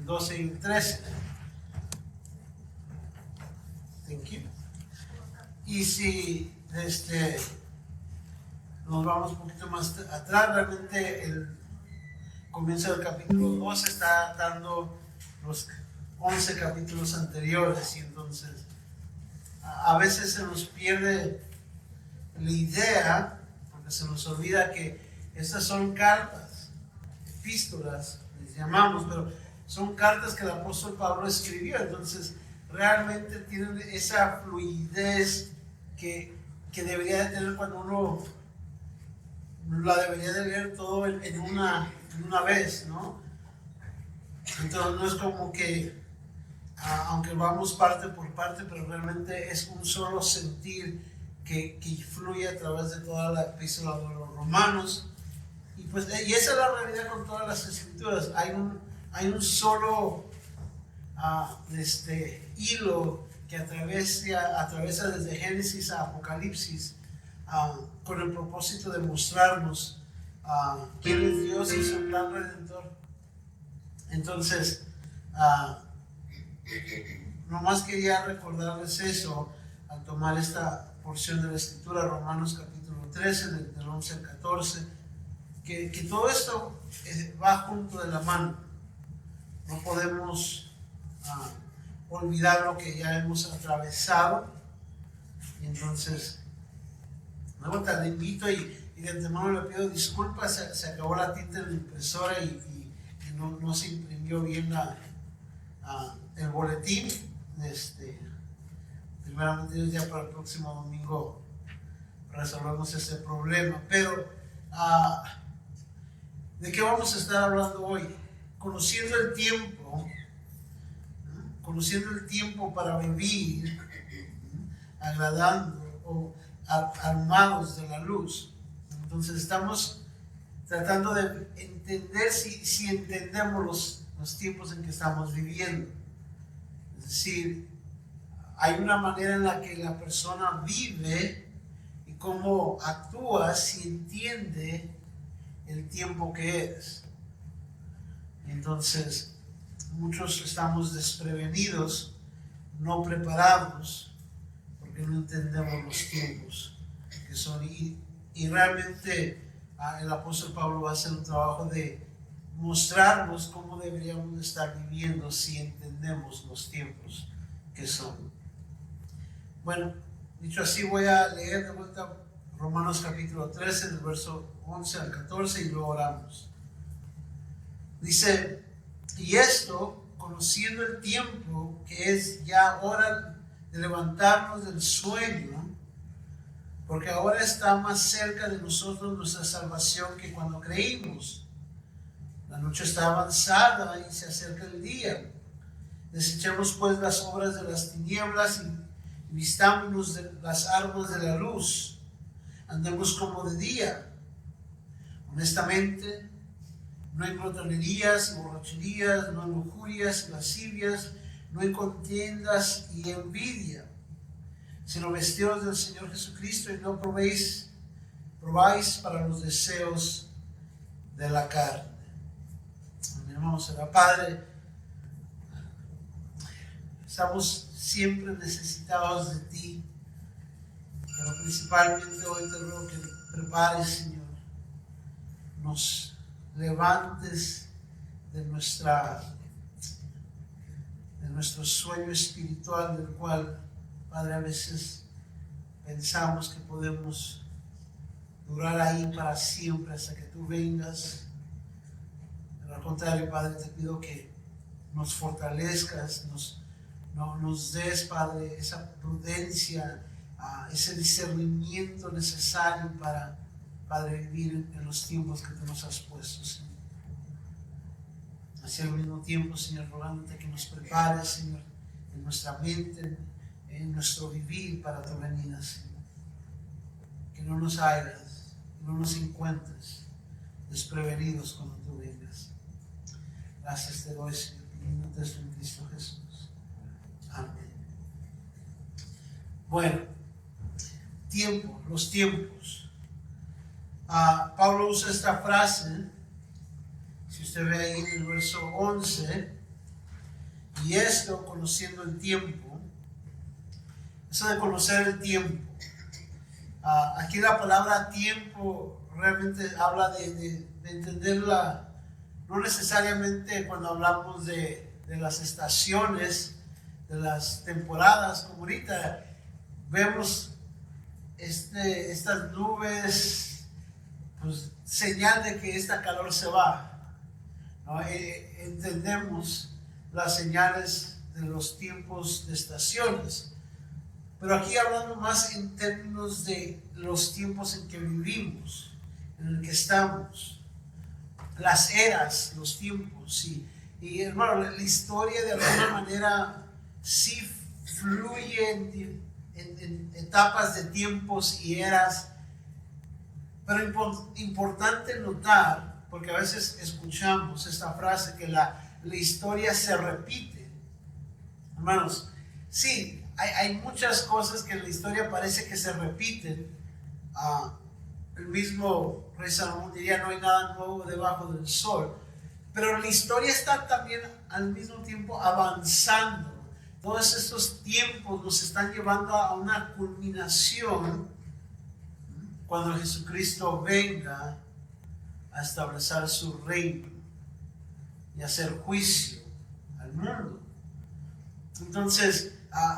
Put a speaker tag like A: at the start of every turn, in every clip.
A: el 12 y el 13. Thank you. Y si nos vamos un poquito más atrás, realmente el comienzo del capítulo 12 está dando los 11 capítulos anteriores, y entonces a veces se nos pierde la idea, porque se nos olvida que estas son cartas, epístolas, les llamamos, pero son cartas que el apóstol Pablo escribió. Entonces realmente tienen esa fluidez que debería de tener cuando uno la debería de leer todo en una vez, ¿no? Entonces no es como que aunque vamos parte por parte, pero realmente es un solo sentir que fluye a través de toda la epístola de los Romanos. Y esa es la realidad con todas las escrituras. Hay un solo hilo que atraviesa desde Génesis a Apocalipsis, con el propósito de mostrarnos quién es Dios y su plan redentor. Entonces, nomás quería recordarles eso al tomar esta porción de la escritura, Romanos capítulo 13, del 11 al 14, que todo esto va junto de la mano. No podemos olvidar lo que ya hemos atravesado. Y entonces, luego te invito y de antemano le pido disculpas, se acabó la tinta en la impresora y no se imprimió bien el boletín. Primeramente ya para el próximo domingo resolvemos ese problema. Pero ¿de qué vamos a estar hablando hoy? Conociendo el tiempo para vivir agradando o armados de la luz. Entonces estamos tratando de entender si entendemos los tiempos en que estamos viviendo. Es decir, hay una manera en la que la persona vive y cómo actúa si entiende el tiempo que es. Entonces, muchos estamos desprevenidos, no preparados, porque no entendemos los tiempos que son. Y realmente el apóstol Pablo va a hacer un trabajo de mostrarnos cómo deberíamos estar viviendo si entendemos los tiempos que son. Bueno, dicho así, voy a leer de vuelta Romanos capítulo 13, del verso 11 al 14, y luego oramos. Dice: y esto, conociendo el tiempo, que es ya hora de levantarnos del sueño, porque ahora está más cerca de nosotros nuestra salvación que cuando creímos. La noche está avanzada y se acerca el día. Desechemos pues las obras de las tinieblas y vistámonos de las armas de la luz. Andemos como de día, honestamente, no en glotonerías y borracherías, no en lujurias y lascivias, no en contiendas y envidia, sino vestidos del Señor Jesucristo, y no probáis para los deseos de la carne. Amén. Vamos a orar. Padre, estamos siempre necesitados de ti, pero principalmente hoy te ruego que prepares, Señor, nos levantes de nuestro sueño espiritual, del cual, Padre, a veces pensamos que podemos durar ahí para siempre hasta que tú vengas. Pero al contrario, Padre, te pido que nos fortalezcas, nos des, Padre, esa prudencia, ese discernimiento necesario para, Padre, vivir en los tiempos que tú nos has puesto, Señor. Así al mismo tiempo, Señor, rogándote que nos prepares, Señor, en nuestra mente, en nuestro vivir para tu venida, Señor. Que no nos hagas, que no nos encuentres desprevenidos cuando tú vengas. Gracias te doy, Señor, pidiéndote esto en Cristo Jesús. Amén. Bueno, los tiempos. Pablo usa esta frase, si usted ve ahí en el verso 11, Y esto, conociendo el tiempo, eso de conocer el tiempo, aquí la palabra tiempo realmente habla de entenderla, no necesariamente cuando hablamos de las estaciones, de las temporadas, como ahorita vemos estas nubes, pues señal de que esta calor se va, ¿no? Entendemos las señales de los tiempos de estaciones, pero aquí hablando más en términos de los tiempos en que vivimos, en el que estamos, las eras, los tiempos, y hermano, la historia de alguna manera sí fluye en etapas de tiempos y eras, pero importante notar, porque a veces escuchamos esta frase que la historia se repite. Hermanos, sí, hay muchas cosas que en la historia parece que se repiten. El mismo rey Salomón diría: no hay nada nuevo debajo del sol. Pero la historia está también al mismo tiempo avanzando. Todos estos tiempos nos están llevando a una culminación cuando Jesucristo venga a establecer su reino y hacer juicio al mundo. Entonces,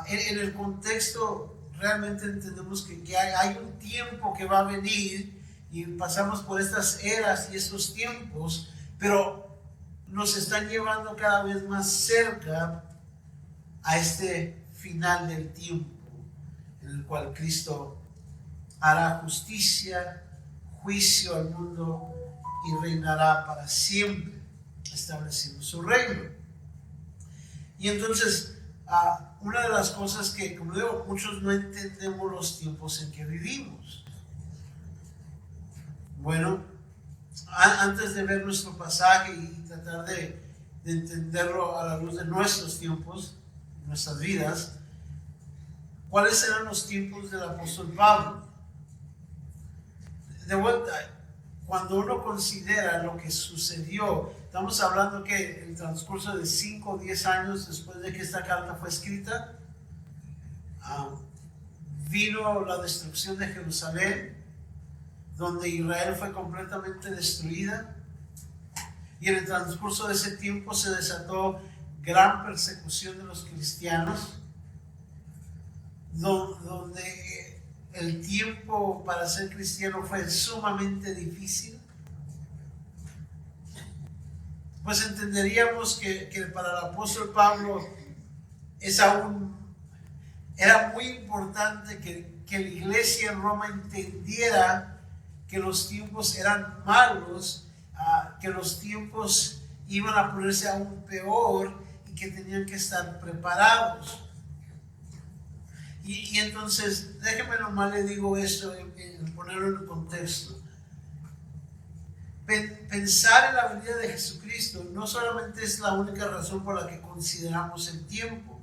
A: en el contexto realmente entendemos que hay un tiempo que va a venir y pasamos por estas eras y estos tiempos, pero nos están llevando cada vez más cerca a este final del tiempo en el cual Cristo hará justicia, juicio al mundo y reinará para siempre, estableciendo su reino. Y entonces, una de las cosas que, como digo, muchos no entendemos los tiempos en que vivimos. Bueno, antes de ver nuestro pasaje y tratar de entenderlo a la luz de nuestros tiempos, nuestras vidas, ¿cuáles eran los tiempos del apóstol Pablo? De vuelta, cuando uno considera lo que sucedió, estamos hablando que el transcurso de 5 o 10 años después de que esta carta fue escrita, vino la destrucción de Jerusalén, donde Israel fue completamente destruida, y en el transcurso de ese tiempo se desató gran persecución de los cristianos, donde el tiempo para ser cristiano fue sumamente difícil. Pues entenderíamos que para el apóstol Pablo era muy importante que la iglesia en Roma entendiera que los tiempos eran malos, que los tiempos iban a ponerse aún peor y que tenían que estar preparados. Y entonces, déjeme nomás le digo esto, en ponerlo en el contexto. Pensar en la venida de Jesucristo no solamente es la única razón por la que consideramos el tiempo.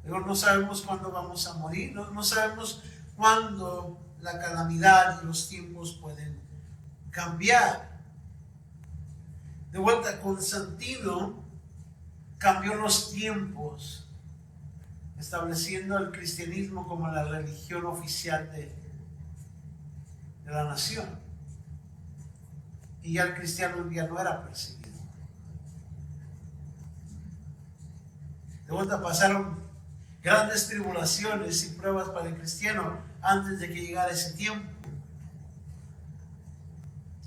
A: No sabemos cuándo vamos a morir, no sabemos cuándo la calamidad y los tiempos pueden cambiar. De vuelta, Constantino cambió los tiempos, estableciendo el cristianismo como la religión oficial de la nación. Y ya el cristiano ya no era perseguido. De vuelta, pasaron grandes tribulaciones y pruebas para el cristiano antes de que llegara ese tiempo.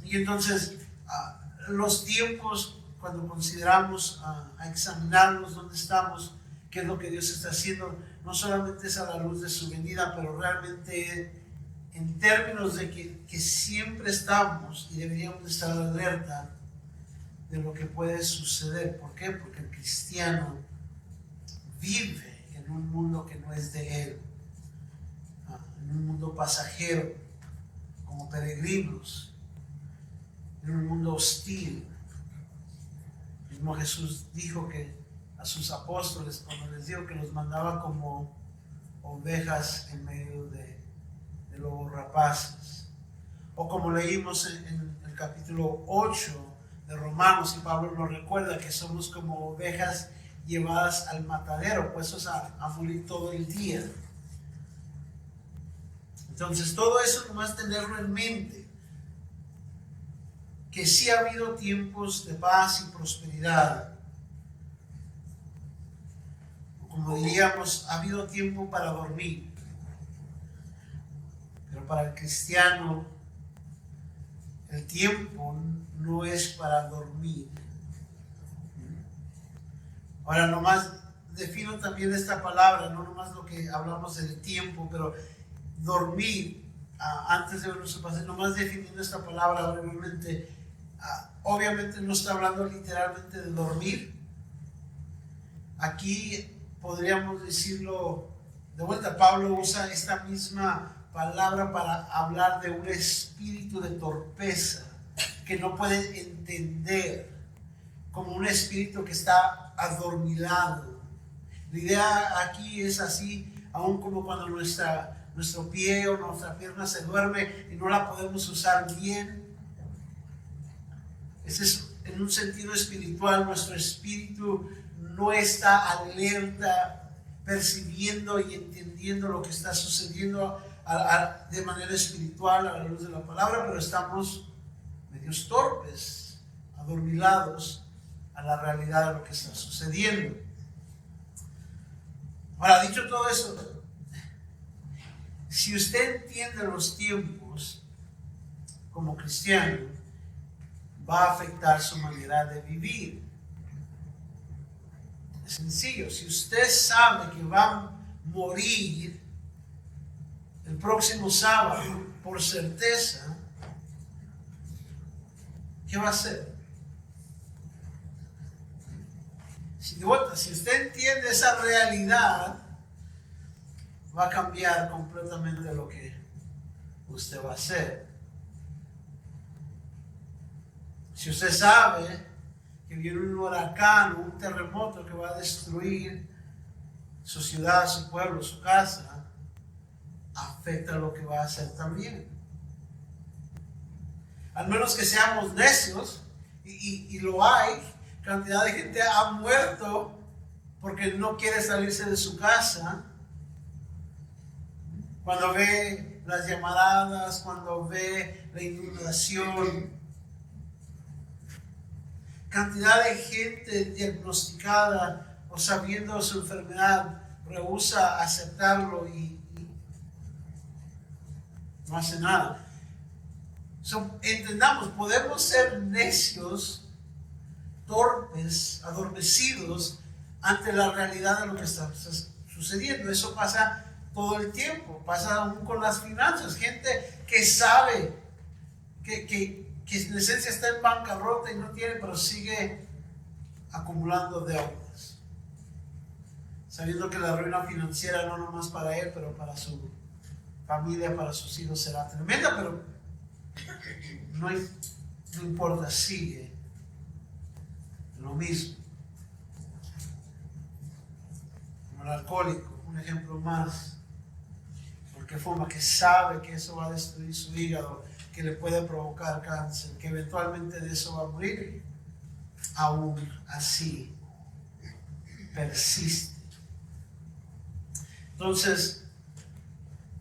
A: Y entonces, los tiempos, cuando consideramos a examinarnos dónde estamos, qué es lo que Dios está haciendo, no solamente es a la luz de su venida, pero realmente en términos de que siempre estamos y deberíamos estar alerta de lo que puede suceder. ¿Por qué? Porque el cristiano vive en un mundo que no es de él, en un mundo pasajero, como peregrinos, en un mundo hostil. El mismo Jesús dijo que a sus apóstoles, cuando les dijo que los mandaba como ovejas en medio de lobos rapaces, o como leímos en el capítulo 8 de Romanos, y Pablo nos recuerda que somos como ovejas llevadas al matadero, puestos a morir todo el día. Entonces todo eso nomás tenerlo en mente, que sí ha habido tiempos de paz y prosperidad. Como diríamos, ha habido tiempo para dormir. Pero para el cristiano, el tiempo no es para dormir. Ahora nomás defino también esta palabra, no nomás lo que hablamos del tiempo, pero dormir, antes de nuestro pasaje, nomás definiendo esta palabra brevemente, obviamente no está hablando literalmente de dormir. Aquí podríamos decirlo, de vuelta, Pablo usa esta misma palabra para hablar de un espíritu de torpeza que no puede entender, como un espíritu que está adormilado. La idea aquí es así, aún como cuando nuestro pie o nuestra pierna se duerme y no la podemos usar bien. Ese es, en un sentido espiritual, nuestro espíritu no está alerta, percibiendo y entendiendo lo que está sucediendo de manera espiritual a la luz de la palabra, pero estamos medios torpes, adormilados a la realidad de lo que está sucediendo. Ahora, dicho todo eso, si usted entiende los tiempos como cristiano, va a afectar su manera de vivir. Es sencillo. Si usted sabe que va a morir el próximo sábado por certeza, ¿qué va a hacer? Si usted entiende esa realidad, va a cambiar completamente lo que usted va a hacer. Si usted sabe que viene un huracán o un terremoto que va a destruir su ciudad, su pueblo, su casa, afecta lo que va a hacer también. Al menos que seamos necios, y lo hay, cantidad de gente ha muerto porque no quiere salirse de su casa. Cuando ve las llamaradas, cuando ve la inundación, cantidad de gente diagnosticada o sabiendo su enfermedad rehúsa aceptarlo y no hace nada. Entendamos, podemos ser necios, torpes, adormecidos ante la realidad de lo que está sucediendo. Eso pasa todo el tiempo, pasa aún con las finanzas. Gente que sabe que en esencia está en bancarrota y no tiene, pero sigue acumulando deudas, sabiendo que la ruina financiera no nomás para él, pero para su familia, para sus hijos será tremenda, pero no importa, sigue lo mismo. Como el alcohólico, un ejemplo más, porque fuma, que sabe que eso va a destruir su hígado, que le puede provocar cáncer, que eventualmente de eso va a morir, aún así persiste. Entonces,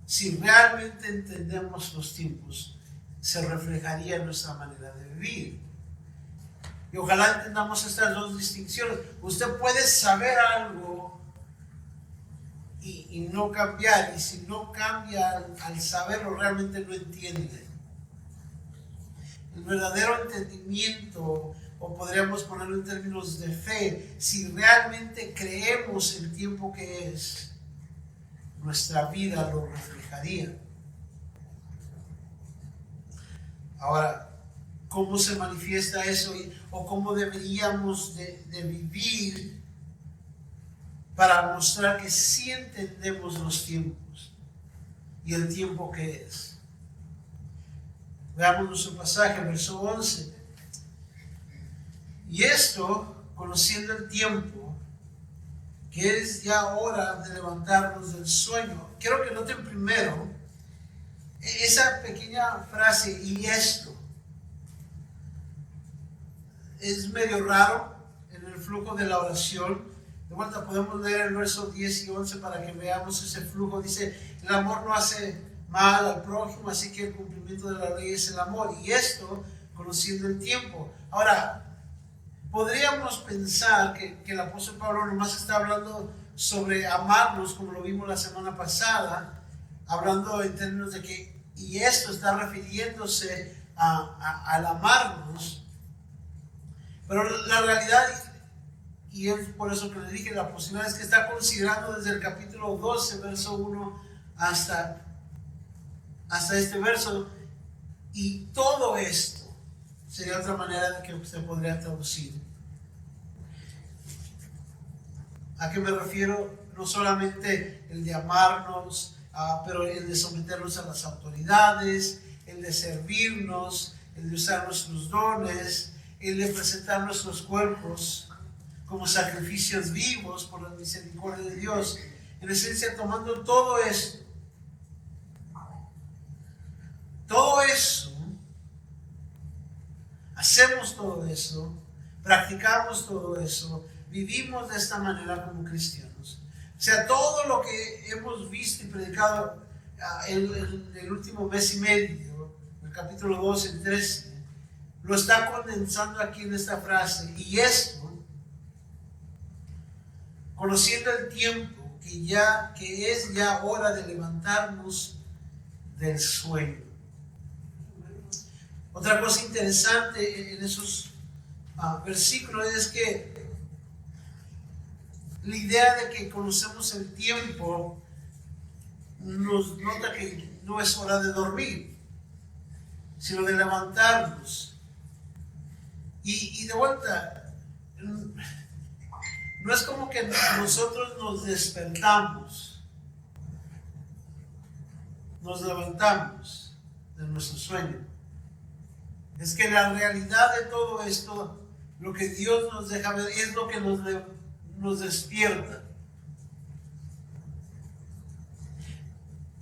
A: si realmente entendemos los tiempos, se reflejaría en nuestra manera de vivir. Y ojalá entendamos estas dos distinciones. Usted puede saber algo y no cambiar, y si no cambia al saberlo, realmente no entiende. El verdadero entendimiento, o podríamos ponerlo en términos de fe, si realmente creemos el tiempo que es, nuestra vida lo reflejaría. Ahora, ¿cómo se manifiesta eso? ¿O cómo deberíamos de vivir para mostrar que sí entendemos los tiempos y el tiempo que es? Veamos nuestro pasaje, verso 11. Y esto, conociendo el tiempo, que es ya hora de levantarnos del sueño. Quiero que noten primero esa pequeña frase, y esto. Es medio raro en el flujo de la oración, De vuelta podemos leer el verso 10 y 11 para que veamos ese flujo. Dice, el amor no hace mal al prójimo, así que el cumplimiento de la ley es el amor. Y esto conociendo el tiempo. Ahora, podríamos pensar que el apóstol Pablo nomás está hablando sobre amarnos, como lo vimos la semana pasada, hablando en términos de que, y esto está refiriéndose al amarnos, pero la realidad, y es por eso que le dije, la posibilidad es que está considerando desde el capítulo 12, verso 1, hasta este verso, y todo esto sería otra manera de que usted podría traducir. ¿A qué me refiero? No solamente el de amarnos, pero el de someternos a las autoridades, el de servirnos, el de usar nuestros dones, el de presentar nuestros cuerpos como sacrificios vivos por la misericordia de Dios. En esencia, tomando todo eso, hacemos todo eso, practicamos todo eso, vivimos de esta manera como cristianos. O sea, todo lo que hemos visto y predicado en el último mes y medio, el capítulo 12, el 13, lo está condensando aquí en esta frase. Y esto, conociendo el tiempo, que es ya hora de levantarnos del sueño. Otra cosa interesante en esos versículos es que la idea de que conocemos el tiempo nos nota que no es hora de dormir, sino de levantarnos. Y de vuelta, no es como que nosotros nos despertamos, nos levantamos de nuestro sueño. Es que la realidad de todo esto, lo que Dios nos deja ver, es lo que nos despierta.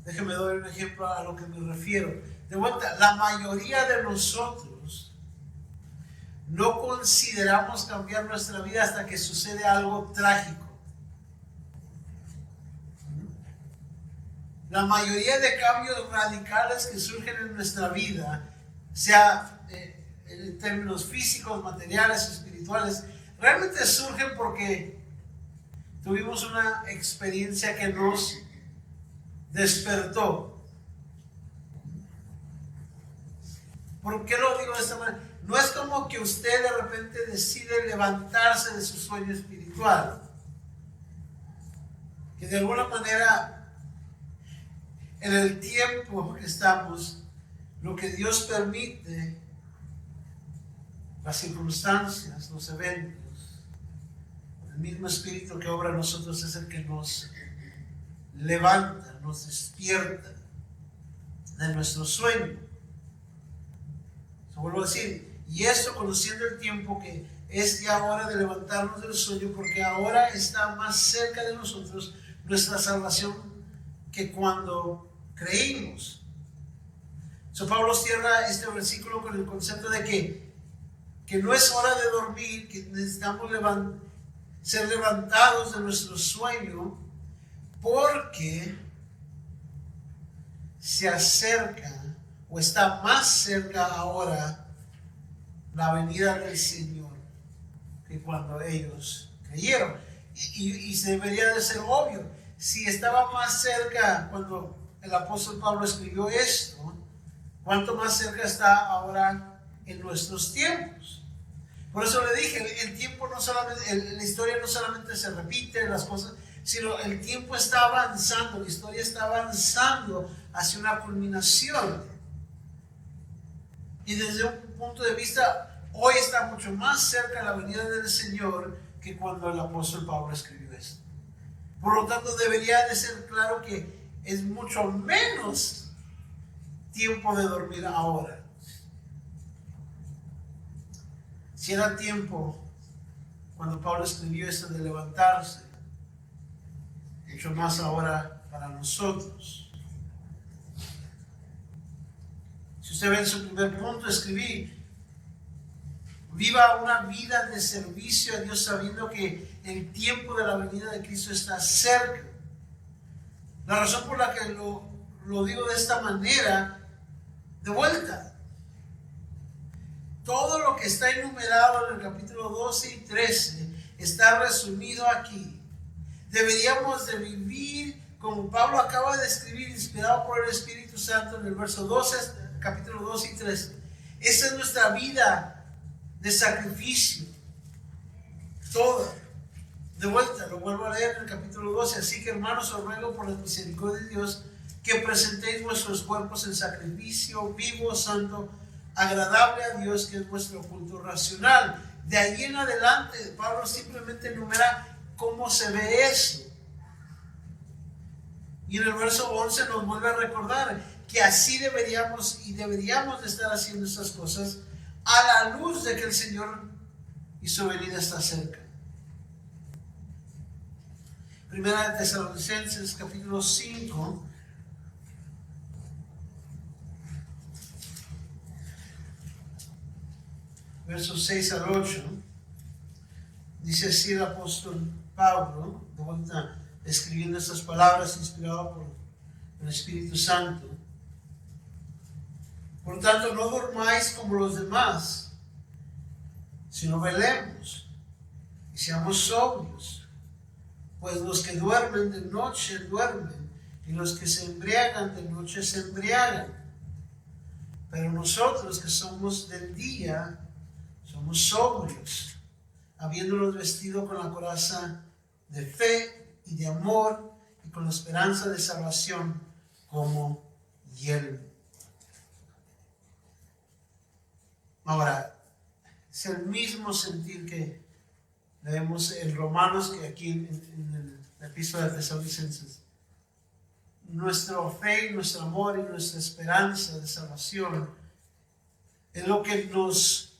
A: Déjeme dar un ejemplo a lo que me refiero. De vuelta, la mayoría de nosotros no consideramos cambiar nuestra vida hasta que sucede algo trágico. La mayoría de cambios radicales que surgen en nuestra vida, sea en términos físicos, materiales, espirituales, realmente surgen porque tuvimos una experiencia que nos despertó. ¿Por qué lo digo de esta manera? No es como que usted de repente decide levantarse de su sueño espiritual, que de alguna manera en el tiempo que estamos, lo que Dios permite, las circunstancias, los eventos, el mismo Espíritu que obra en nosotros es el que nos levanta, nos despierta de nuestro sueño. Vuelvo a decir, y esto conociendo el tiempo, que es ya hora de levantarnos del sueño, porque ahora está más cerca de nosotros nuestra salvación que cuando creímos. Pablo cierra este versículo con el concepto de que no es hora de dormir, que necesitamos ser levantados de nuestro sueño, porque se acerca o está más cerca ahora la venida del Señor que cuando ellos creyeron. Y se debería de ser obvio, si estaba más cerca cuando el apóstol Pablo escribió esto, ¿cuánto más cerca está ahora en nuestros tiempos? Por eso le dije, el tiempo no solamente, la historia no solamente se repite las cosas, sino el tiempo está avanzando, la historia está avanzando hacia una culminación. Y desde un punto de vista, hoy está mucho más cerca la venida del Señor que cuando el apóstol Pablo escribió esto. Por lo tanto, debería de ser claro que es mucho menos tiempo de dormir ahora. Si era tiempo cuando Pablo escribió esto de levantarse, mucho más ahora para nosotros. Si usted ve en su primer punto, escribí Viva una vida de servicio a Dios sabiendo que el tiempo de la venida de Cristo está cerca. La razón por la que lo digo de esta manera, de vuelta, todo lo que está enumerado en el capítulo 12 y 13 está resumido aquí. Deberíamos de vivir como Pablo acaba de escribir, inspirado por el Espíritu Santo en el verso 12, capítulo 12 y 13. Esa es nuestra vida de sacrificio, toda. De vuelta, lo vuelvo a leer en el capítulo 12. Así que, hermanos, os ruego por la misericordia de Dios que presentéis vuestros cuerpos en sacrificio vivo, santo, agradable a Dios, que es vuestro culto racional. De ahí en adelante, Pablo simplemente enumera cómo se ve eso. Y en el verso 11 nos vuelve a recordar que así deberíamos de estar haciendo estas cosas a la luz de que el Señor y su venida está cerca. Primera de Tesalonicenses, capítulo 5, versos 6 al 8, dice así el apóstol Pablo, de vuelta escribiendo estas palabras inspirado por el Espíritu Santo. Por tanto, no durmáis como los demás, sino velemos y seamos sobrios. Pues los que duermen de noche duermen, y los que se embriagan de noche se embriagan. Pero nosotros que somos del día, somos sobrios, habiéndonos vestido con la coraza de fe y de amor y con la esperanza de salvación como yelmo. Ahora, es el mismo sentir que leemos en Romanos que aquí en la epístola de Tesalonicenses. Nuestra fe, nuestro amor y nuestra esperanza de salvación es lo que nos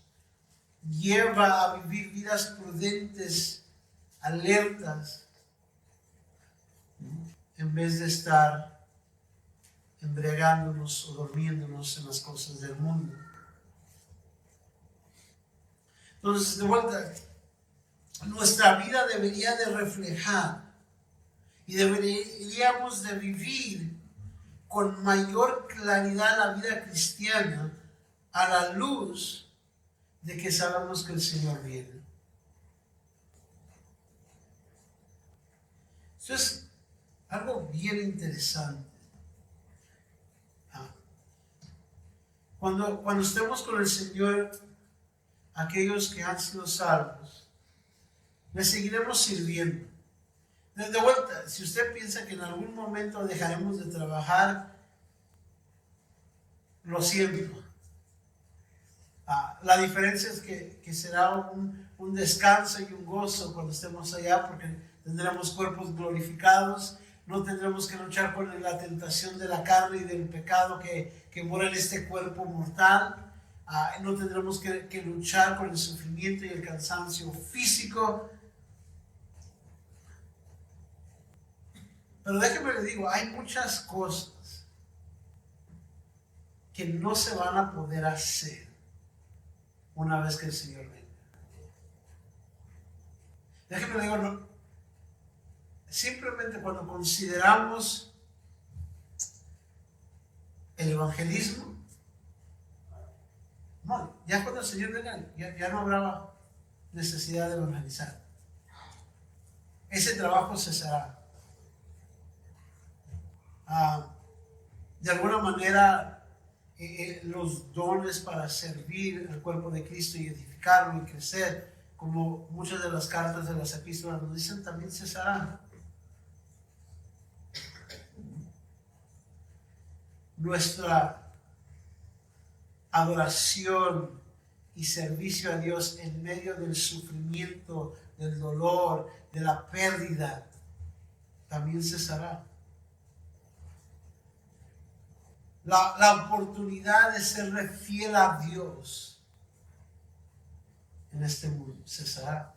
A: lleva a vivir vidas prudentes, alertas, en vez de estar embriagándonos o durmiéndonos en las cosas del mundo. Entonces, de vuelta, nuestra vida debería de reflejar y deberíamos de vivir con mayor claridad la vida cristiana a la luz de que sabemos que el Señor viene. Eso es algo bien interesante. Cuando estemos con el Señor, aquellos que han sido salvos, le seguiremos sirviendo. De vuelta, si usted piensa que en algún momento dejaremos de trabajar, lo siento. La diferencia es que será un descanso y un gozo cuando estemos allá, porque tendremos cuerpos glorificados, no tendremos que luchar con la tentación de la carne y del pecado que mora en este cuerpo mortal. No tendremos que luchar con el sufrimiento y el cansancio físico. Pero déjeme le digo, hay muchas cosas que no se van a poder hacer una vez que el Señor venga. Déjeme le digo, no, simplemente cuando consideramos el evangelismo, no, ya cuando el Señor venga, ya no habrá necesidad de evangelizar. Ese trabajo cesará. De alguna manera, los dones para servir al cuerpo de Cristo y edificarlo y crecer, como muchas de las cartas de las epístolas nos dicen, también cesarán. Nuestra adoración y servicio a Dios en medio del sufrimiento, del dolor, de la pérdida, también cesará. La oportunidad de ser fiel a Dios en este mundo cesará.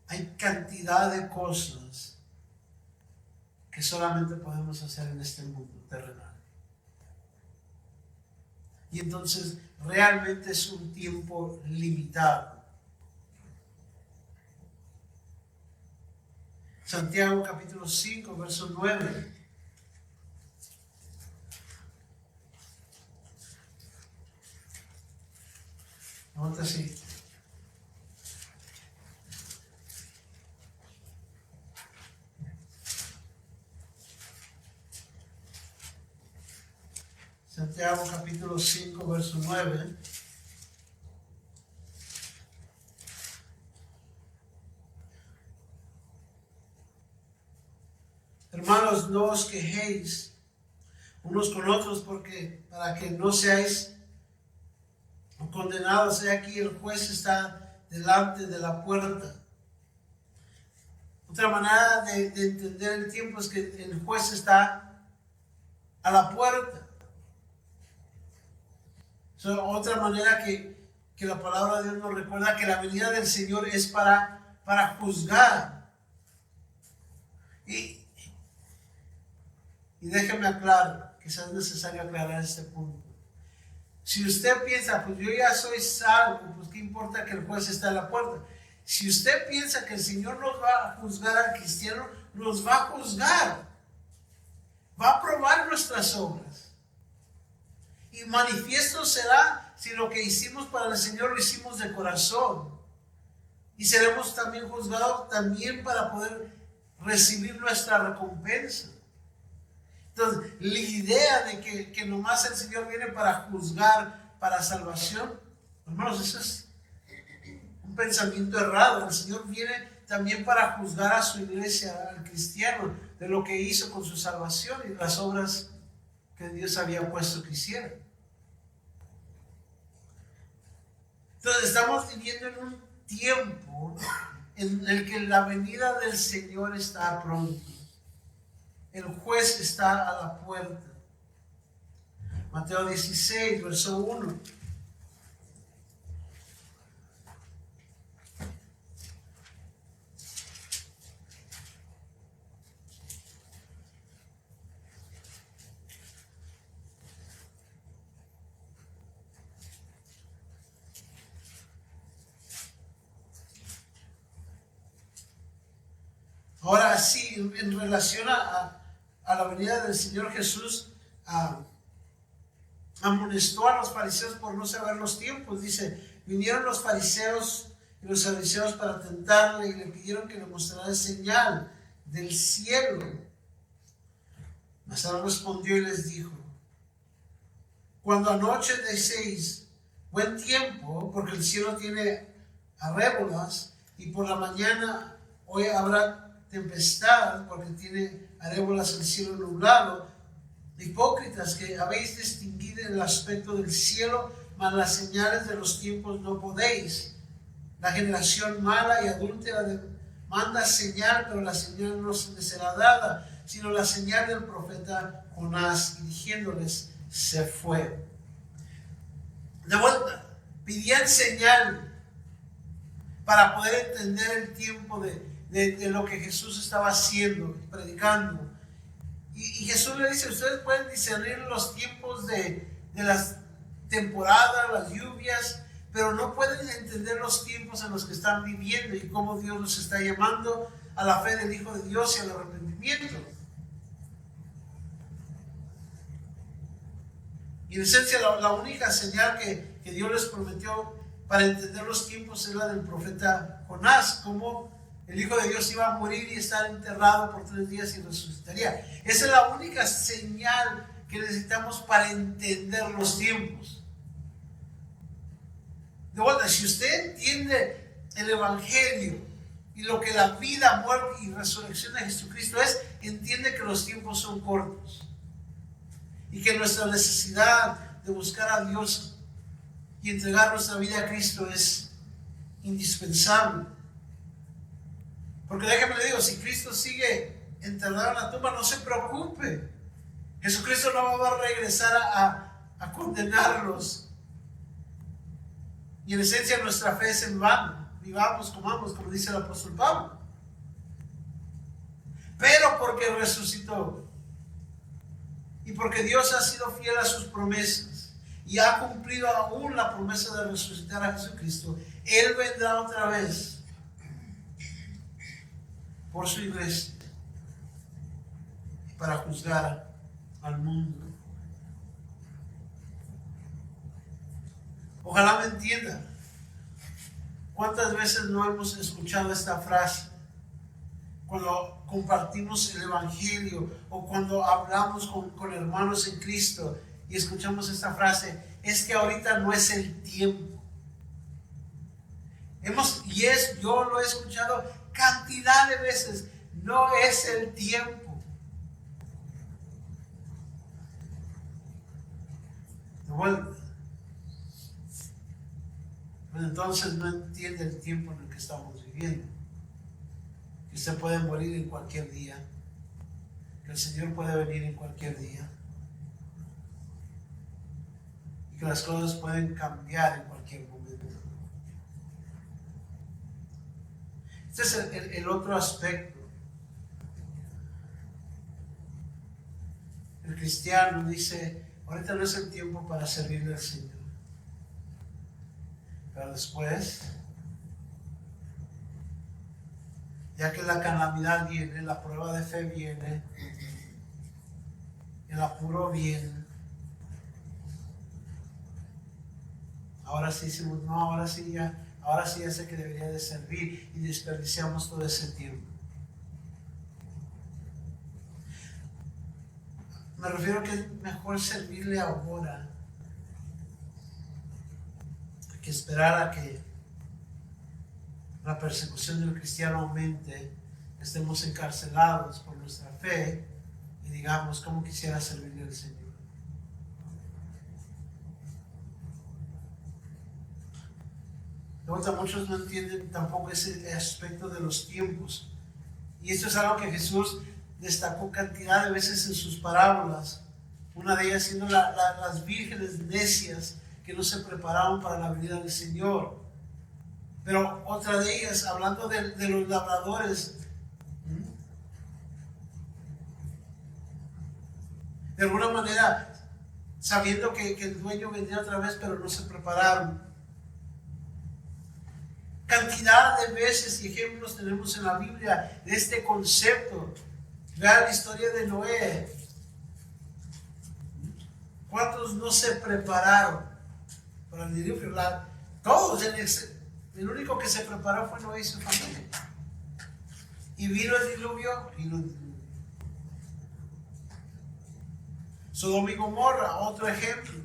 A: Hay cantidad de cosas que solamente podemos hacer en este mundo terrenal. Y entonces realmente es un tiempo limitado. Santiago capítulo 5, verso 9. Ahorita sí. Santiago capítulo 5, verso 9. Hermanos, no os quejéis unos con otros para que no seáis condenados. He aquí el juez está delante de la puerta. Otra manera de entender el tiempo es que el juez está a la puerta. Otra manera que la palabra de Dios nos recuerda que la venida del Señor es para juzgar. Y déjeme aclarar, quizás es necesario aclarar este punto. Si usted piensa, pues yo ya soy salvo, pues qué importa que el juez esté a la puerta. Si usted piensa que el Señor nos va a juzgar al cristiano, nos va a juzgar. Va a probar nuestras obras. Y manifiesto será si lo que hicimos para el Señor lo hicimos de corazón. Y seremos también juzgados también para poder recibir nuestra recompensa. Entonces, la idea de que nomás el Señor viene para juzgar, para salvación, hermanos, eso es un pensamiento errado. El Señor viene también para juzgar a su iglesia, al cristiano, de lo que hizo con su salvación y las obras que Dios había puesto que hiciera. Entonces, estamos viviendo en un tiempo en el que la venida del Señor está pronto. El juez está a la puerta. Mateo 16, verso 1. Ahora sí, en relación a la venida del Señor Jesús, amonestó a los fariseos por no saber los tiempos. Dice, vinieron los fariseos y los saduceos para tentarle y le pidieron que le mostrara señal del cielo. Mas él respondió y les dijo, cuando anoche decéis buen tiempo, porque el cielo tiene arébolas, y por la mañana hoy habrá tempestad, porque tiene arébolas el cielo nublado. Hipócritas, que habéis distinguido el aspecto del cielo, mas las señales de los tiempos no podéis. La generación mala y adúltera manda señal, pero la señal no le será dada, sino la señal del profeta Jonás, y dirigiéndoles se fue. De vuelta, pidían señal para poder entender el tiempo de lo que Jesús estaba haciendo, predicando. Y Jesús le dice, ustedes pueden discernir los tiempos de las temporadas, las lluvias, pero no pueden entender los tiempos en los que están viviendo y cómo Dios los está llamando a la fe del Hijo de Dios y al arrepentimiento. Y en esencia la única señal que Dios les prometió para entender los tiempos era del profeta Jonás, como el Hijo de Dios iba a morir y estar enterrado por 3 días y resucitaría. Esa es la única señal que necesitamos para entender los tiempos. De vuelta, si usted entiende el Evangelio y lo que la vida, muerte y resurrección de Jesucristo es, entiende que los tiempos son cortos y que nuestra necesidad de buscar a Dios y entregar nuestra vida a Cristo es indispensable. Porque déjeme le digo, si Cristo sigue enterrado en la tumba, no se preocupe. Jesucristo no va a regresar a condenarlos. Y en esencia nuestra fe es en vano. Vivamos, comamos, como dice el apóstol Pablo. Pero porque resucitó y porque Dios ha sido fiel a sus promesas y ha cumplido aún la promesa de resucitar a Jesucristo, Él vendrá otra vez por su iglesia para juzgar al mundo. Ojalá me entiendan. ¿Cuántas veces no hemos escuchado esta frase? Cuando compartimos el Evangelio o cuando hablamos con hermanos en Cristo y escuchamos esta frase, es que ahorita no es el tiempo. Yo lo he escuchado cantidad de veces, no es el tiempo. Bueno, entonces no entiende el tiempo en el que estamos viviendo. Que usted puede morir en cualquier día, que el Señor puede venir en cualquier día, y que las cosas pueden cambiar en cualquier momento. Este es el otro aspecto. El cristiano dice, ahorita no es el tiempo para servirle al Señor, pero después, ya que la calamidad viene, la prueba de fe viene, el apuro viene, ahora sí decimos, no, ahora sí ya sé que debería de servir, y desperdiciamos todo ese tiempo. Me refiero a que es mejor servirle ahora que esperar a que la persecución del cristiano aumente, estemos encarcelados por nuestra fe y digamos, ¿cómo quisiera servirle al Señor? De vuelta, muchos no entienden tampoco ese aspecto de los tiempos. Y esto es algo que Jesús destacó cantidad de veces en sus parábolas. Una de ellas siendo las vírgenes necias que no se preparaban para la venida del Señor. Pero otra de ellas, hablando de los labradores, de alguna manera, sabiendo que el dueño vendría otra vez, pero no se prepararon. Cantidad de veces y ejemplos tenemos en la Biblia de este concepto. Vean la historia de Noé. ¿Cuántos no se prepararon para el diluvio? Todos. El único que se preparó fue Noé y su familia. Y vino el diluvio. Sodoma y Gomorra, otro ejemplo.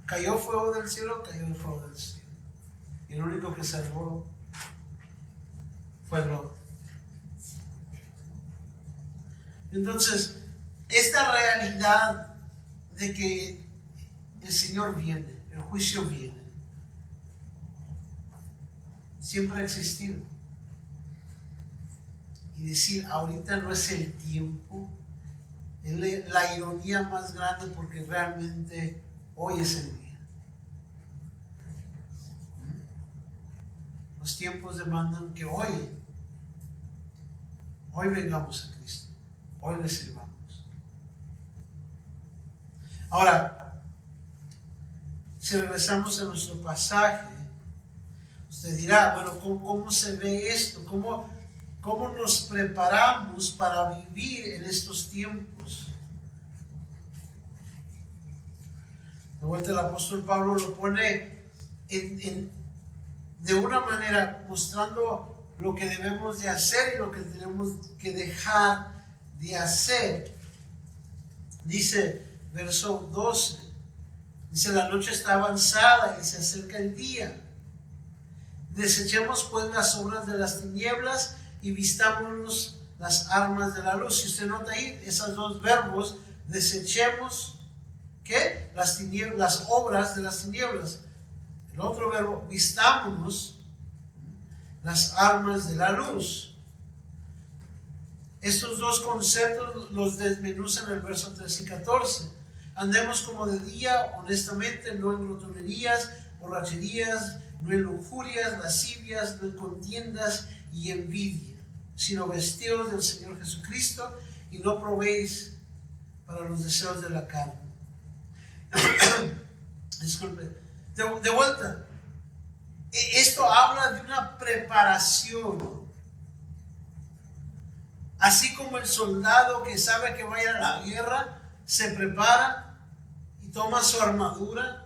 A: Cayó fuego del cielo, cayó el fuego del cielo. Y el único que salvó fue Lot. Entonces, esta realidad de que el Señor viene, el juicio viene, siempre ha existido. Y decir, ahorita no es el tiempo, es la ironía más grande, porque realmente hoy es el día. Los tiempos demandan que hoy vengamos a Cristo, hoy le sirvamos. Ahora, si regresamos a nuestro pasaje, usted dirá, bueno, ¿cómo se ve esto? ¿Cómo nos preparamos para vivir en estos tiempos? De vuelta, el apóstol Pablo lo pone de una manera mostrando lo que debemos de hacer y lo que tenemos que dejar de hacer. Dice, verso 12, dice, la noche está avanzada y se acerca el día. Desechemos pues las obras de las tinieblas y vistámonos las armas de la luz. Si usted nota ahí, esos dos verbos, desechemos, ¿qué? Las obras de las tinieblas. El otro verbo, vistámonos las armas de la luz. Estos dos conceptos los desmenuzan en el verso 13 y 14. Andemos como de día, honestamente, no en glotonerías, borracherías, no en lujurias, lascivias, no en contiendas y envidia, sino vestidos del Señor Jesucristo y no probéis para los deseos de la carne. Disculpe, de vuelta. Esto habla de una preparación. Así como el soldado que sabe que va a ir a la guerra, se prepara y toma su armadura.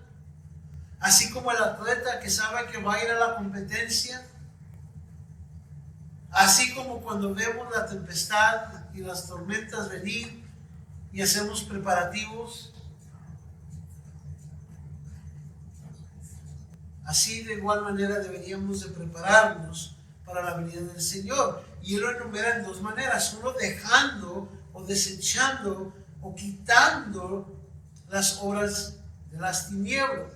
A: Así como el atleta que sabe que va a ir a la competencia. Así como cuando vemos la tempestad y las tormentas venir y hacemos preparativos. Así de igual manera deberíamos de prepararnos para la venida del Señor. Y Él lo enumera en dos maneras. Uno, dejando o desechando o quitando las obras de las tinieblas.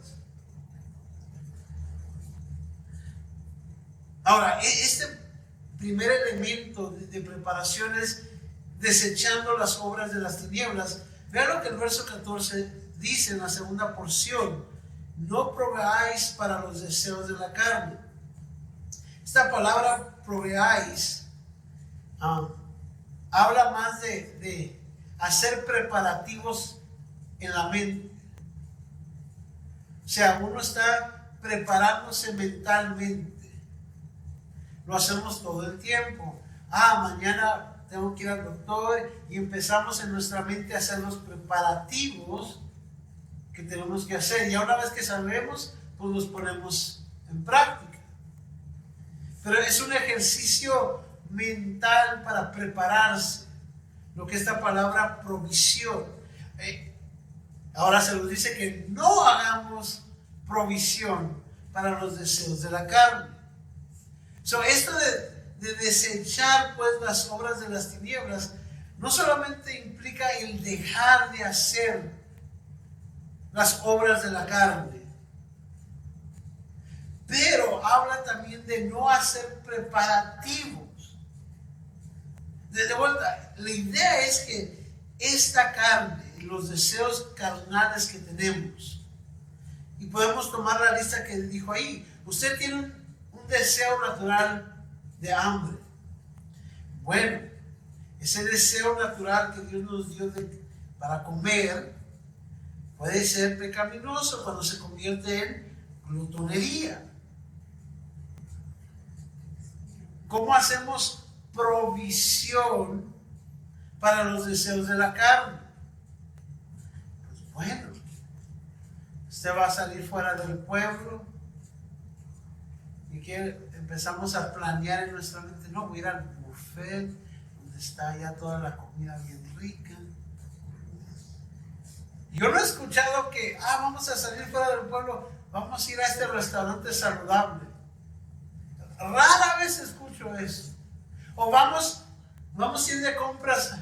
A: Ahora, este primer elemento de preparación es desechando las obras de las tinieblas. Vean lo que el verso 14 dice en la segunda porción. No proveáis para los deseos de la carne. Esta palabra proveáis habla más de hacer preparativos en la mente. O sea, uno está preparándose mentalmente. Lo hacemos todo el tiempo. Mañana tengo que ir al doctor, y empezamos en nuestra mente a hacer los preparativos que tenemos que hacer, y una vez que sabemos, pues los ponemos en práctica. Pero es un ejercicio mental para prepararse, lo que esta palabra provisión. Ahora se nos dice que no hagamos provisión para los deseos de la carne. Esto de desechar pues las obras de las tinieblas no solamente implica el dejar de hacer las obras de la carne, pero habla también de no hacer preparativos. De vuelta, la idea es que esta carne, los deseos carnales que tenemos, y podemos tomar la lista que dijo ahí. Usted tiene un deseo natural de hambre. Bueno, ese deseo natural que Dios nos dio para comer puede ser pecaminoso cuando se convierte en glutonería. ¿Cómo hacemos provisión para los deseos de la carne? Pues bueno, usted va a salir fuera del pueblo y que empezamos a planear en nuestra mente, no, voy a ir al buffet donde está ya toda la comida bien rica. Yo no he escuchado que, vamos a salir fuera del pueblo, vamos a ir a este restaurante saludable. Rara vez escucho eso. O vamos a ir de compras.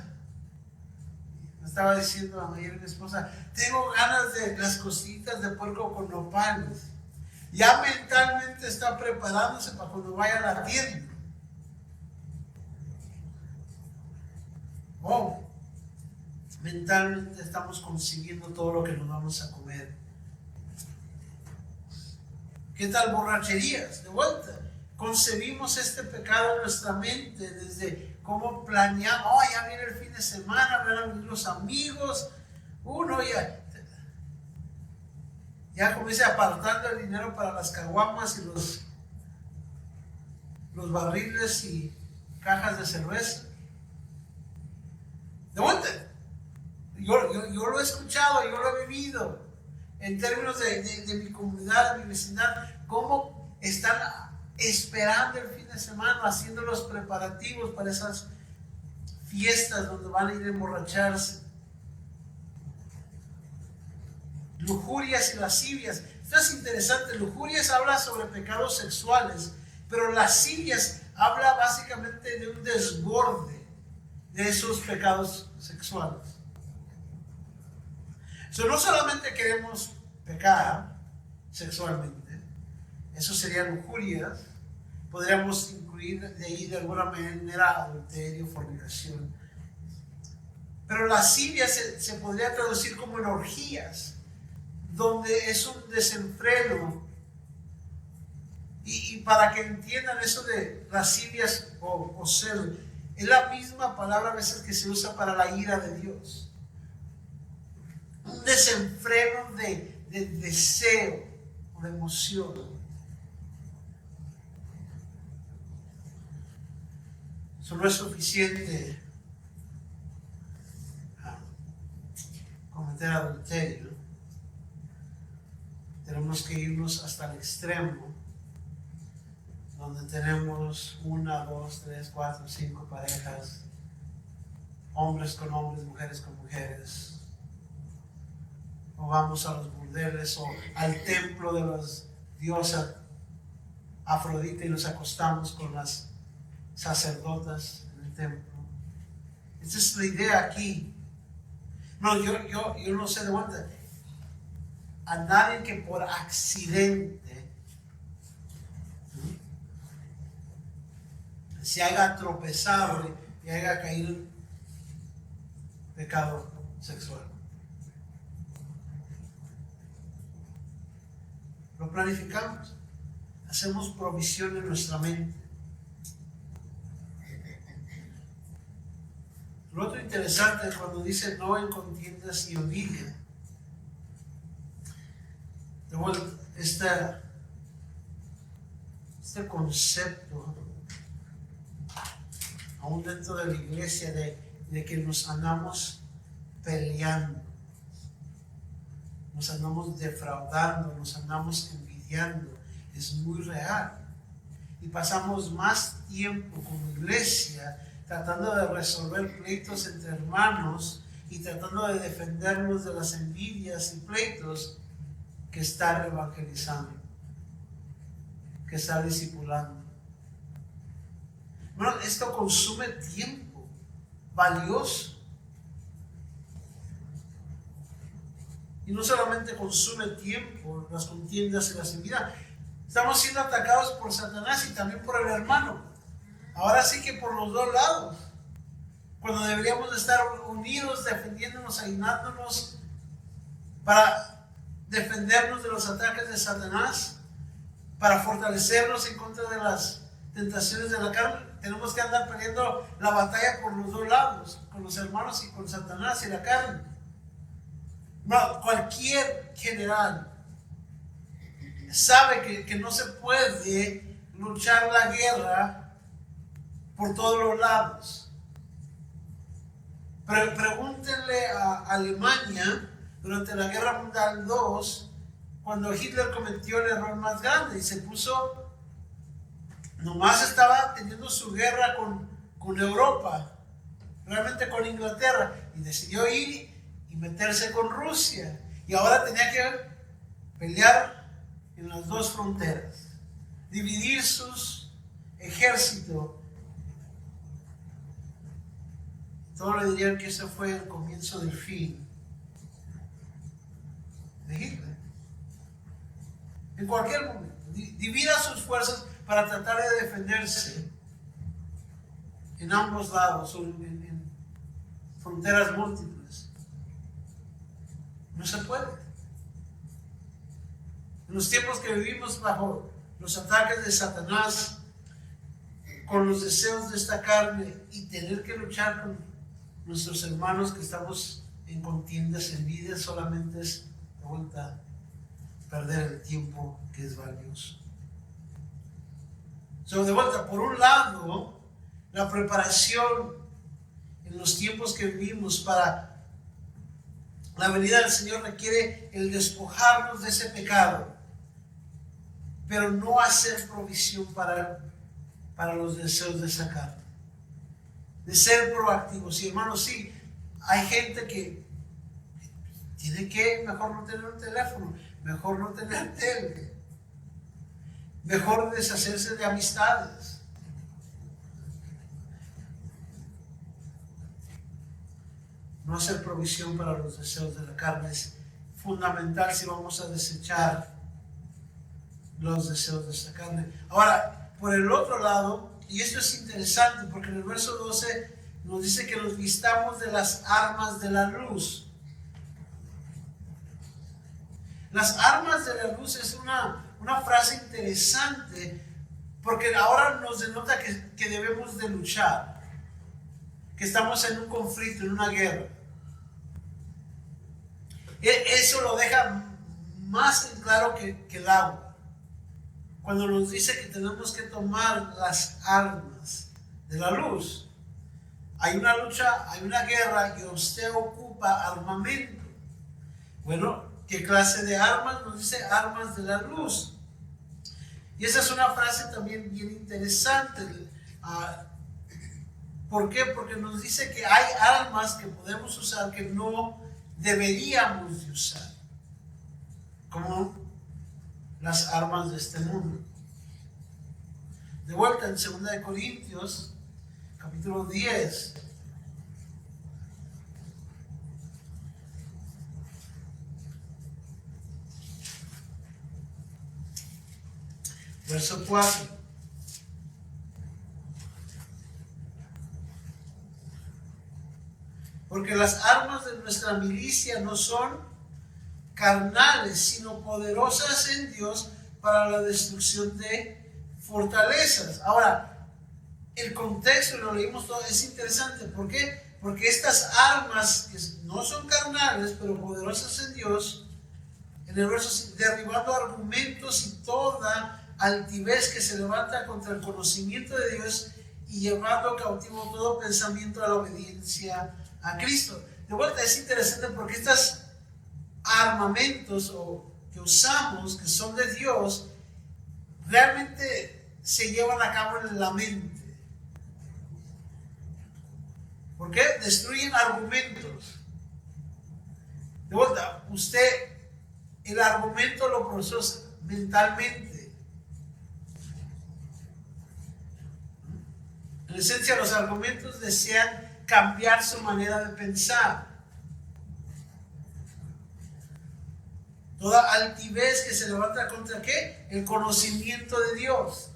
A: Me estaba diciendo ayer mi esposa, tengo ganas de las cositas de puerco con nopales. Ya mentalmente está preparándose para cuando vaya a la tienda. Mentalmente estamos consiguiendo todo lo que nos vamos a comer. ¿Qué tal borracherías? De vuelta, concebimos este pecado en nuestra mente desde cómo planeamos. Ya viene el fin de semana, van a venir los amigos. Uno ya comienza apartando el dinero para las caguamas y los barriles y cajas de cerveza. De vuelta, yo lo he escuchado, yo lo he vivido en términos de mi comunidad, de mi vecindad, cómo están esperando el fin de semana, haciendo los preparativos para esas fiestas donde van a ir a emborracharse. Lujurias y lascivias. Esto es interesante. Lujurias habla sobre pecados sexuales, pero lascivias habla básicamente de un desborde de esos pecados sexuales. No solamente queremos pecar sexualmente, eso sería lujurias. Podríamos incluir de ahí de alguna manera adulterio, fornicación. Pero lascivia se podría traducir como en orgías, donde es un desenfreno. Y para que entiendan eso de lascivias o celo, es la misma palabra a veces que se usa para la ira de Dios. un desenfreno de deseo o de emoción. Eso no es suficiente cometer adulterio. Tenemos que irnos hasta el extremo, donde tenemos 1, 2, 3, 4, 5 parejas, hombres con hombres, mujeres con mujeres. O vamos a los burdeles o al templo de las diosas Afrodita y nos acostamos con las sacerdotas en el templo. Esa es la idea aquí. No, yo no sé de vuelta. A nadie que por accidente se haya tropezado y haya caído en pecado sexual. Lo planificamos. Hacemos provisión en nuestra mente. Lo otro interesante es cuando dice no en contiendas y envidia. De vuelta, este concepto, aún dentro de la iglesia, de que nos andamos peleando, nos andamos defraudando, nos andamos envidiando, es muy real. Y pasamos más tiempo como iglesia tratando de resolver pleitos entre hermanos y tratando de defendernos de las envidias y pleitos que estar evangelizando, que estar discipulando. Bueno, esto consume tiempo valioso. Y no solamente consume tiempo, las contiendas y las envidias. Estamos siendo atacados por Satanás y también por el hermano. Ahora sí que por los dos lados. Cuando deberíamos de estar unidos, defendiéndonos, ayudándonos para defendernos de los ataques de Satanás, para fortalecernos en contra de las tentaciones de la carne, tenemos que andar peleando la batalla por los dos lados, con los hermanos y con Satanás y la carne. No, cualquier general sabe que no se puede luchar la guerra por todos los lados. Pero pregúntenle a Alemania durante la Guerra Mundial II, cuando Hitler cometió el error más grande y se puso, nomás estaba teniendo su guerra con Europa, realmente con Inglaterra, y decidió ir y meterse con Rusia. Y ahora tenía que pelear en las dos fronteras, dividir sus ejércitos. Todos le dirían que ese fue el comienzo del fin de Hitler. En cualquier momento, divida sus fuerzas para tratar de defenderse en ambos lados o en fronteras múltiples. No se puede. En los tiempos que vivimos bajo los ataques de Satanás, con los deseos de esta carne y tener que luchar con nuestros hermanos que estamos en contiendas, envidias, solamente es de vuelta perder el tiempo que es valioso. De vuelta, por un lado, la preparación en los tiempos que vivimos para la venida del Señor requiere el despojarnos de ese pecado, pero no hacer provisión para los deseos de esa carne. De ser proactivos. Y hermanos, sí, hay gente que tiene que mejor no tener un teléfono, mejor no tener tele, mejor deshacerse de amistades. No hacer provisión para los deseos de la carne es fundamental si vamos a desechar los deseos de esta carne. Ahora, por el otro lado, y esto es interesante porque en el verso 12 nos dice que nos vistamos de las armas de la luz. Las armas de la luz es una frase interesante porque ahora nos denota que debemos de luchar, que estamos en un conflicto, en una guerra. Eso lo deja más en claro que el agua. Cuando nos dice que tenemos que tomar las armas de la luz. Hay una lucha, hay una guerra y usted ocupa armamento. Bueno, ¿qué clase de armas? Nos dice armas de la luz. Y esa es una frase también bien interesante. ¿Por qué? Porque nos dice que hay armas que podemos usar que no deberíamos de usar, como las armas de este mundo. De vuelta en 2 Corintios, capítulo 10. Verso 4. Porque las armas de nuestra milicia no son carnales, sino poderosas en Dios para la destrucción de fortalezas. Ahora, el contexto, lo leímos todo, es interesante. ¿Por qué? Porque estas armas que no son carnales, pero poderosas en Dios, en el verso, derribando argumentos y toda altivez que se levanta contra el conocimiento de Dios y llevando cautivo todo pensamiento a la obediencia a Cristo. De vuelta, es interesante porque estos armamentos que usamos, que son de Dios, realmente se llevan a cabo en la mente. ¿Por qué? Destruyen argumentos. De vuelta, usted el argumento lo procesa mentalmente. En esencia, los argumentos desean cambiar su manera de pensar. Toda altivez que se levanta contra ¿qué? El conocimiento de Dios.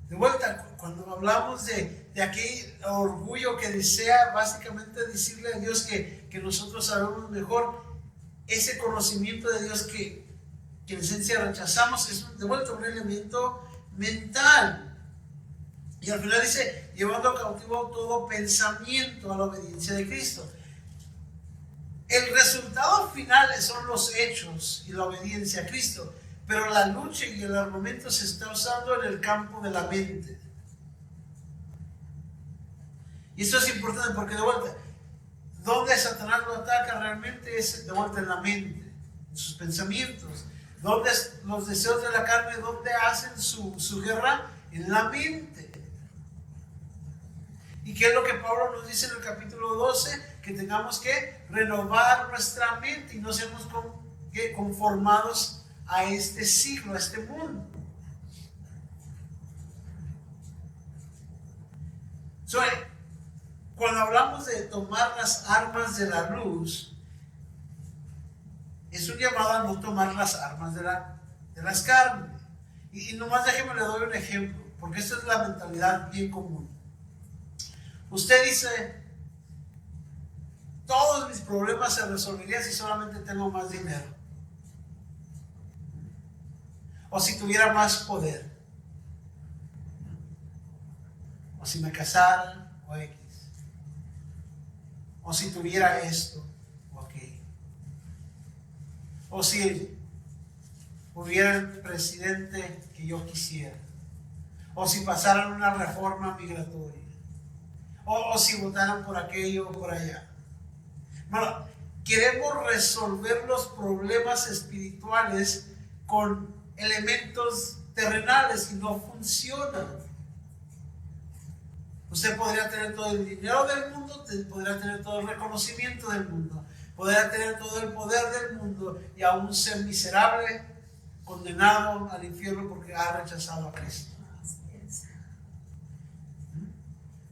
A: De vuelta, cuando hablamos de aquel orgullo que desea básicamente decirle a Dios que nosotros sabemos mejor, ese conocimiento de Dios que en esencia rechazamos, es de vuelta un elemento mental. Y al final dice, llevando cautivo todo pensamiento a la obediencia de Cristo. El resultado final son los hechos y la obediencia a Cristo, pero la lucha y el argumento se está usando en el campo de la mente. Y esto es importante porque de vuelta, donde Satanás lo ataca realmente es de vuelta en la mente, en sus pensamientos. Donde los deseos de la carne, donde hacen su guerra, en la mente. ¿Y qué es lo que Pablo nos dice en el capítulo 12? Que tengamos que renovar nuestra mente y no seamos conformados a este siglo, a este mundo. Cuando hablamos de tomar las armas de la luz, es un llamado a no tomar las armas de las carnes. Y nomás déjeme le doy un ejemplo, porque esta es la mentalidad bien común. Usted dice, todos mis problemas se resolverían si solamente tengo más dinero. O si tuviera más poder. O si me casara, o X. O si tuviera esto, o aquello. O si hubiera el presidente que yo quisiera. O si pasaran una reforma migratoria. O si votaran por aquello o por allá. Bueno, queremos resolver los problemas espirituales con elementos terrenales y no funcionan. Usted podría tener todo el dinero del mundo, podría tener todo el reconocimiento del mundo, podría tener todo el poder del mundo y aún ser miserable, condenado al infierno porque ha rechazado a Cristo.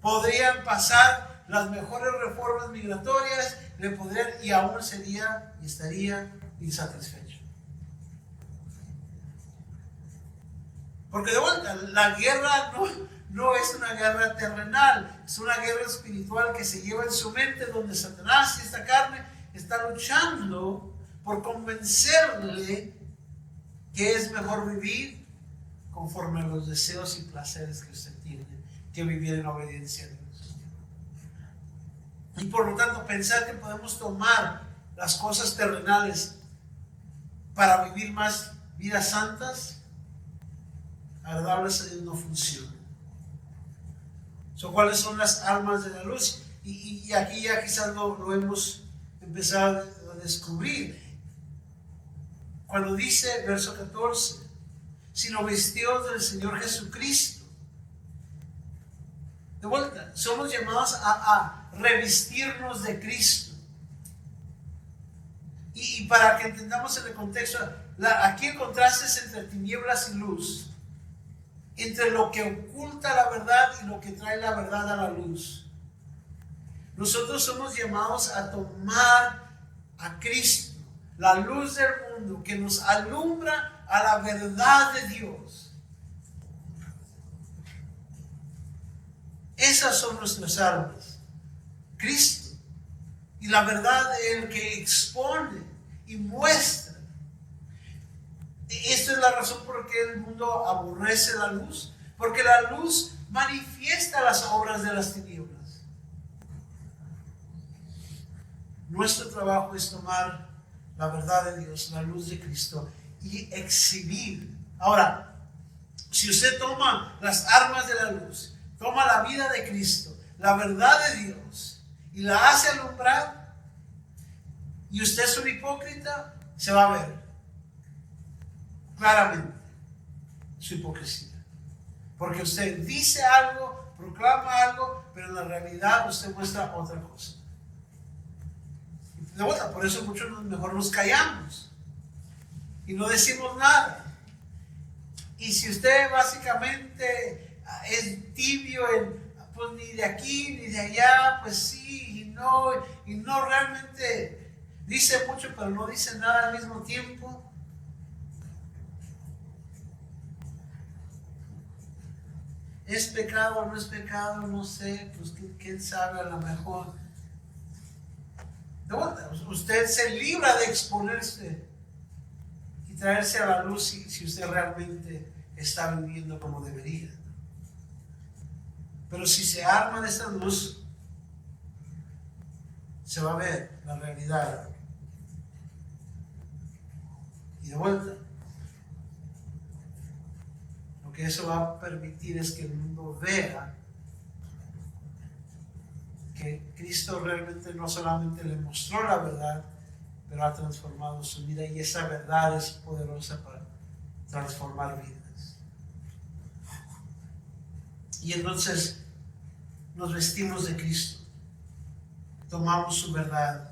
A: Podrían pasar las mejores reformas migratorias, y aún sería y estaría insatisfecho. Porque de vuelta, la guerra no es una guerra terrenal, es una guerra espiritual que se lleva en su mente, donde Satanás y esta carne está luchando por convencerle que es mejor vivir conforme a los deseos y placeres que usted tiene, que vivir en obediencia a Dios. Y por lo tanto, pensar que podemos tomar las cosas terrenales para vivir más vidas santas, agradables a Dios, no funciona. ¿Cuáles son las armas de la luz? Y aquí ya quizás lo hemos empezado a descubrir. Cuando dice, verso 14, sino vestidos del Señor Jesucristo. De vuelta, somos llamados a revestirnos de Cristo. Y para que entendamos en el contexto, aquí el contraste es entre tinieblas y luz, entre lo que oculta la verdad y lo que trae la verdad a la luz. Nosotros somos llamados a tomar a Cristo, la luz del mundo, que nos alumbra a la verdad de Dios. Esas son nuestras armas. Cristo y la verdad de Él, que expone y muestra. Esta es la razón por la que el mundo aborrece la luz, porque la luz manifiesta las obras de las tinieblas. Nuestro trabajo es tomar la verdad de Dios, la luz de Cristo, y exhibir. Ahora, si usted toma las armas de la luz, toma la vida de Cristo, la verdad de Dios, y la hace alumbrar, y usted es un hipócrita, se va a ver claramente su hipocresía. Porque usted dice algo, proclama algo, pero en la realidad usted muestra otra cosa. De vuelta, por eso muchos mejor nos callamos y no decimos nada. Y si usted básicamente es tibio en, pues ni de aquí ni de allá, pues sí y no realmente dice mucho pero no dice nada al mismo tiempo, ¿es pecado o no es pecado? No sé, pues quién sabe, a lo mejor. De vuelta, usted se libra de exponerse y traerse a la luz si usted realmente está viviendo como debería. Pero si se arma de esta luz, se va a ver la realidad. Y de vuelta, lo que eso va a permitir es que el mundo vea que Cristo realmente no solamente le mostró la verdad, pero ha transformado su vida, y esa verdad es poderosa para transformar vidas. Y entonces nos vestimos de Cristo, tomamos su verdad.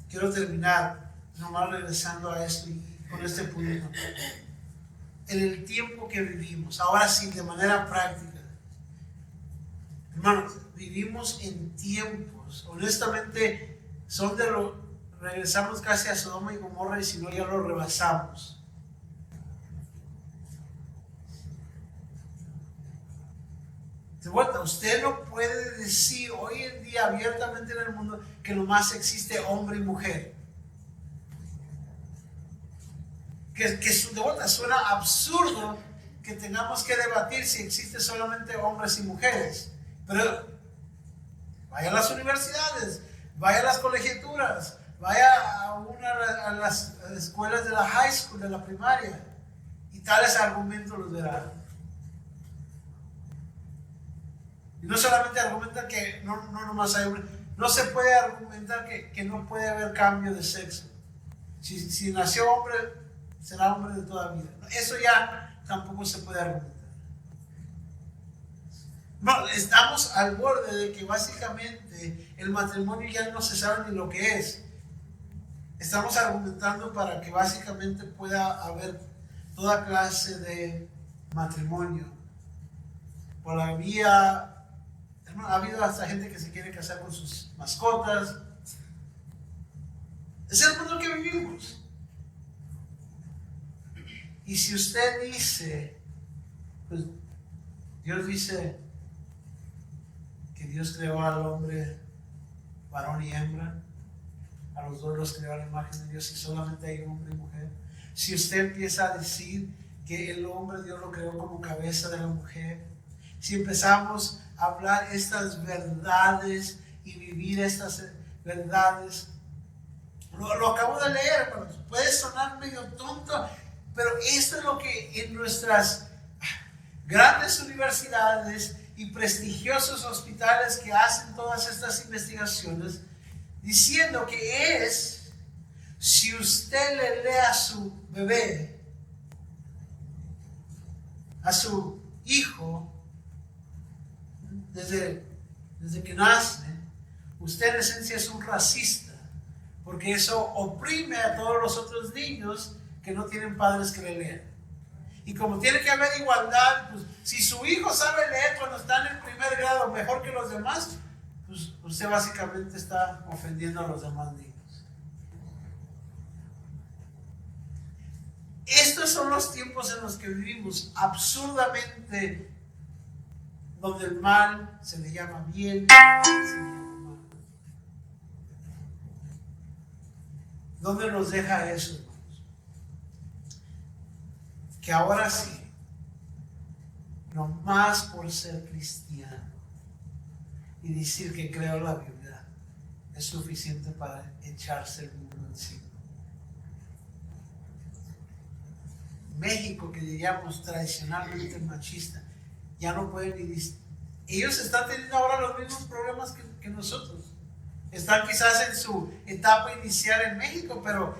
A: Quiero terminar nomás regresando a esto y con este punto. En el tiempo que vivimos, ahora sí, de manera práctica, hermanos, vivimos en tiempos, honestamente, regresamos casi a Sodoma y Gomorra, y si no ya lo rebasamos. De vuelta, usted no puede decir hoy en día abiertamente en el mundo que nomás existe hombre y mujer. Que de vuelta suena absurdo que tengamos que debatir si existe solamente hombres y mujeres. Pero vaya a las universidades, vaya a las colegiaturas, vaya a las escuelas de la high school, de la primaria, y tales argumentos los verán. Y no solamente argumentan que no nomás hay hombres, no se puede argumentar que no puede haber cambio de sexo. Si nació hombre, será hombre de toda vida. Eso ya tampoco se puede argumentar. No, estamos al borde de que básicamente el matrimonio ya no se sabe ni lo que es. Estamos argumentando para que básicamente pueda haber toda clase de matrimonio. Por la vía, ha habido hasta gente que se quiere casar con sus mascotas. Es el mundo que vivimos. Y si usted dice, pues Dios dice que Dios creó al hombre varón y hembra, a los dos los creó a la imagen de Dios y solamente hay hombre y mujer. Si usted empieza a decir que el hombre Dios lo creó como cabeza de la mujer, si empezamos a hablar estas verdades y vivir estas verdades. Lo acabo de leer, hermanos. Puede sonar medio tonto, pero esto es lo que en nuestras grandes universidades y prestigiosos hospitales que hacen todas estas investigaciones, diciendo que si usted le lee a su bebé, a su hijo, desde que nace, usted en esencia es un racista, porque eso oprime a todos los otros niños que no tienen padres que le lean. Y como tiene que haber igualdad, pues si su hijo sabe leer cuando está en el primer grado mejor que los demás, pues usted básicamente está ofendiendo a los demás niños. Estos son los tiempos en los que vivimos, absurdamente, donde el mal se le llama bien, se le llama mal. ¿Dónde nos deja eso, hermanos? Que ahora sí, no más por ser cristiano y decir que creo la Biblia, es suficiente para echarse el mundo encima. México, que diríamos tradicionalmente machista, ya no pueden ni ellos están teniendo ahora los mismos problemas que nosotros. Están quizás en su etapa inicial en México, pero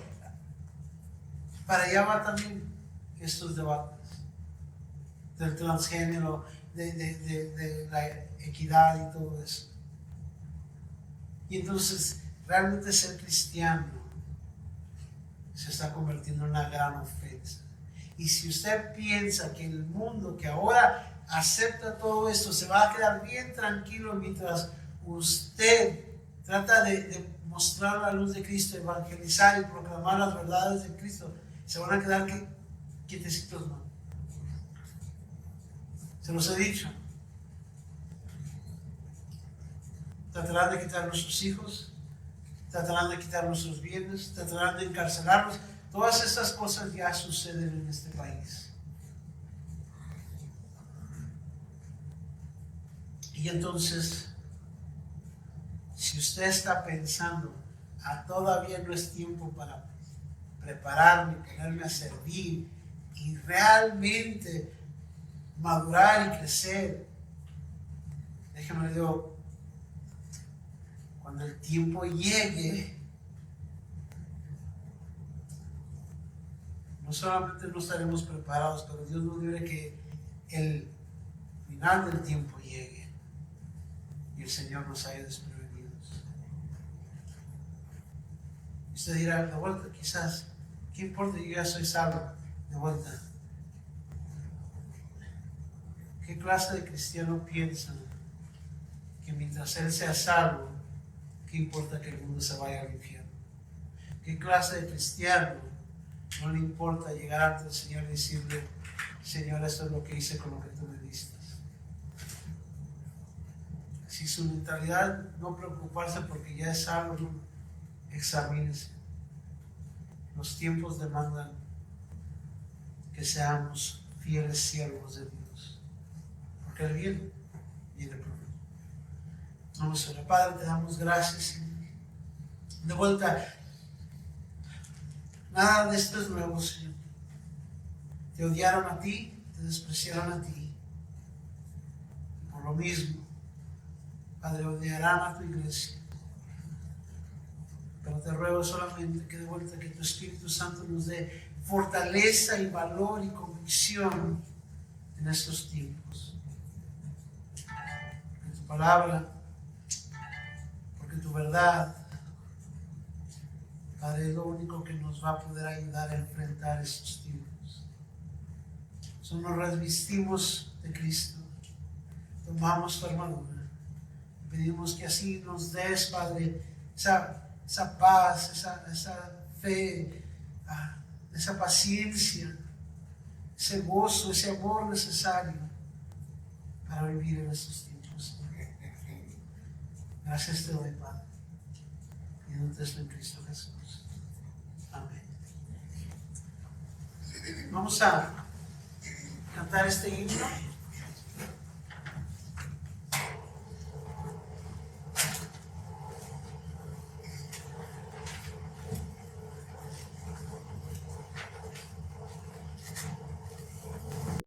A: para allá va también estos debates del transgénero, de la equidad y todo eso. Y entonces realmente ser cristiano se está convirtiendo en una gran ofensa. Y si usted piensa que el mundo que ahora acepta todo esto se va a quedar bien tranquilo mientras usted trata de mostrar la luz de Cristo, evangelizar y proclamar las verdades de Cristo, se van a quedar quietecitos, ¿no? Se los he dicho. Tratarán de quitar nuestros hijos, tratarán de quitar nuestros bienes, tratarán de encarcelarnos. Todas estas cosas ya suceden en este país. Y entonces, si usted está pensando, todavía no es tiempo para prepararme, ponerme a servir y realmente madurar y crecer, déjame le digo, cuando el tiempo llegue, no solamente no estaremos preparados, pero Dios nos libre que el final del tiempo llegue y el Señor nos haya desprevenidos. Y usted dirá, de vuelta, quizás, ¿qué importa? Yo ya soy salvo. De vuelta, ¿qué clase de cristiano piensa que mientras él sea salvo, qué importa que el mundo se vaya al infierno? ¿Qué clase de cristiano no le importa llegar ante el Señor y decirle, Señor, esto es lo que hice con lo que tú me diste? Si su mentalidad no preocuparse porque ya es salvo, no, examínese. Los tiempos demandan que seamos fieles siervos de Dios, porque el bien viene pronto. Vamos a orar. Padre, te damos gracias. De vuelta, nada de esto es nuevo, Señor. Te odiaron a ti, te despreciaron a ti. Y por lo mismo, Padre, odiarán a tu iglesia. Pero te ruego solamente que de vuelta que tu Espíritu Santo nos dé fortaleza y valor y convicción en estos tiempos. En tu palabra, porque tu verdad, Padre, es lo único que nos va a poder ayudar a enfrentar estos tiempos. So, nos revestimos de Cristo, tomamos tu armadura, pedimos que así nos des, Padre, esa paz, esa fe, esa paciencia, ese gozo, ese amor necesario para vivir en estos tiempos. Gracias te doy, Padre. Y en Cristo Jesús. Amén. Vamos a cantar este himno.